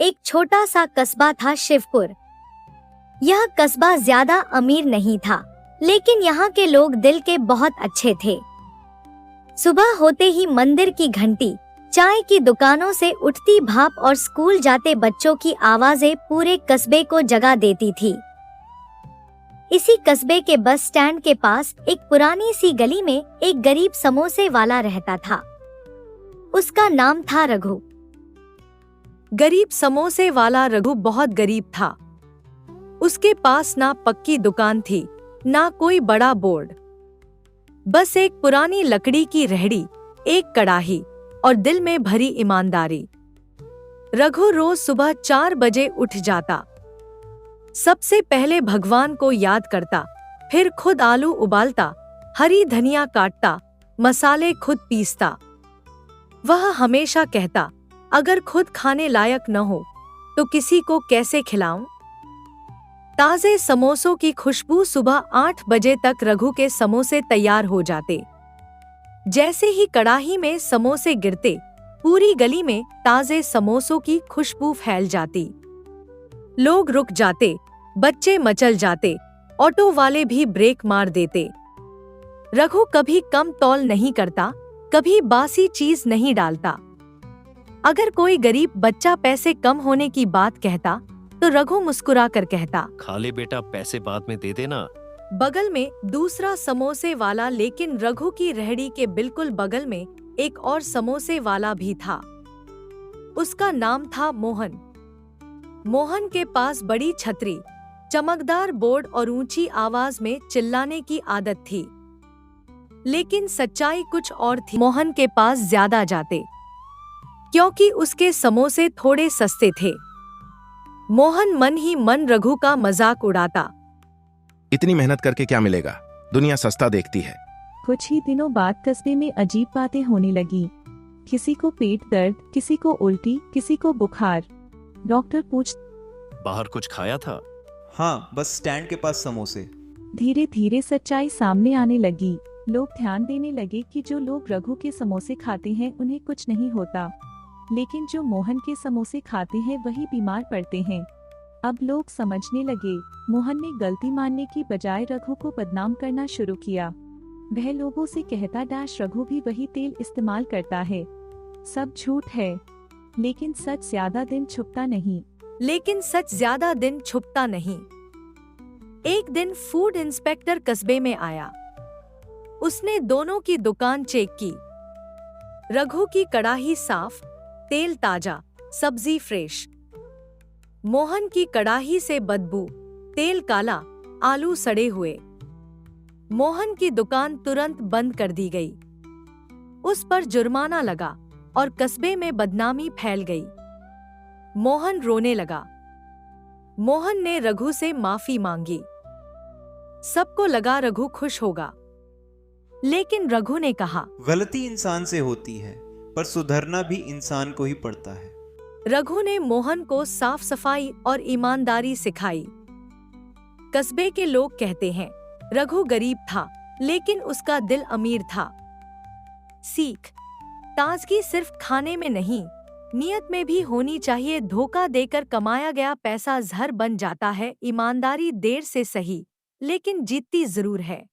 एक छोटा सा कस्बा था शिवपुर। यह कस्बा ज्यादा अमीर नहीं था, लेकिन यहाँ के लोग दिल के बहुत अच्छे थे। सुबह होते ही मंदिर की घंटी, चाय की दुकानों से उठती भाप और स्कूल जाते बच्चों की आवाजें पूरे कस्बे को जगा देती थी। इसी कस्बे के बस स्टैंड के पास एक पुरानी सी गली में एक गरीब समोसे वाला रहता था। उसका नाम था रघु। गरीब समोसे वाला रघु बहुत गरीब था। उसके पास ना पक्की दुकान थी, ना कोई बड़ा बोर्ड, बस एक पुरानी लकड़ी की रेहड़ी, एक कड़ाही और दिल में भरी ईमानदारी। रघु रोज सुबह 4 बजे उठ जाता। सबसे पहले भगवान को याद करता, फिर खुद आलू उबालता, हरी धनिया काटता, मसाले खुद पीसता। वह हमेशा कहता, अगर खुद खाने लायक न हो तो किसी को कैसे खिलाऊं। ताजे समोसों की खुशबू, सुबह 8 बजे तक रघु के समोसे तैयार हो जाते। जैसे ही कड़ाही में समोसे गिरते, पूरी गली में ताजे समोसों की खुशबू फैल जाती। लोग रुक जाते, बच्चे मचल जाते, ऑटो वाले भी ब्रेक मार देते। रघु कभी कम तौल नहीं करता, कभी बासी चीज नहीं डालता। अगर कोई गरीब बच्चा पैसे कम होने की बात कहता तो रघु मुस्कुरा कर कहता, खा ले बेटा, पैसे बाद में दे देना। बगल में दूसरा समोसे वाला, लेकिन रघु की रेहड़ी के बिल्कुल बगल में एक और समोसे वाला भी था। उसका नाम था मोहन। मोहन के पास बड़ी छतरी, चमकदार बोर्ड और ऊंची आवाज में चिल्लाने की आदत थी। लेकिन सच्चाई कुछ और थी। मोहन के पास ज्यादा जाते, क्योंकि उसके समोसे थोड़े सस्ते थे। मोहन मन ही मन रघु का मजाक उड़ाता। इतनी मेहनत करके क्या मिलेगा, दुनिया सस्ता देखती है। कुछ ही दिनों बाद कस्बे में अजीब बातें होने लगी। किसी को पेट दर्द, किसी को उल्टी, किसी को बुखार। डॉक्टर पूछ, बाहर कुछ खाया था? हाँ, बस स्टैंड के पास समोसे। धीरे धीरे सच्चाई सामने आने लगी। लोग ध्यान देने लगे कि जो लोग रघु के समोसे खाते हैं उन्हें कुछ नहीं होता, लेकिन जो मोहन के समोसे खाते हैं वही बीमार पड़ते हैं। अब लोग समझने लगे, मोहन ने गलती मानने की बजाय रघु को बदनाम करना शुरू किया। वह लोगों से कहता, डैश रघु भी वही तेल इस्तेमाल करता है। सब झूठ है, लेकिन सच ज्यादा दिन छुपता नहीं। एक दिन फूड इंस्पेक्टर कस्बे में आया। उसने दोनों की दुकान चेक की। रघु की कड़ाही साफ, तेल ताजा, सब्जी फ्रेश। मोहन की कड़ाही से बदबू, तेल काला, आलू सड़े हुए। मोहन की दुकान तुरंत बंद कर दी गई। उस पर जुर्माना लगा और कस्बे में बदनामी फैल गई। मोहन रोने लगा। मोहन ने रघु से माफी मांगी। सबको लगा रघु खुश होगा, लेकिन रघु ने कहा, गलती इंसान से होती है, पर सुधरना भी इंसान को ही पड़ता है। रघु ने मोहन को साफ सफाई और ईमानदारी सिखाई। कस्बे के लोग कहते हैं, रघु गरीब था, लेकिन उसका दिल अमीर था। सीख, ताजगी सिर्फ खाने में नहीं, नियत में भी होनी चाहिए। धोखा देकर कमाया गया पैसा जहर बन जाता है। ईमानदारी देर से सही, लेकिन जीतती जरूर है।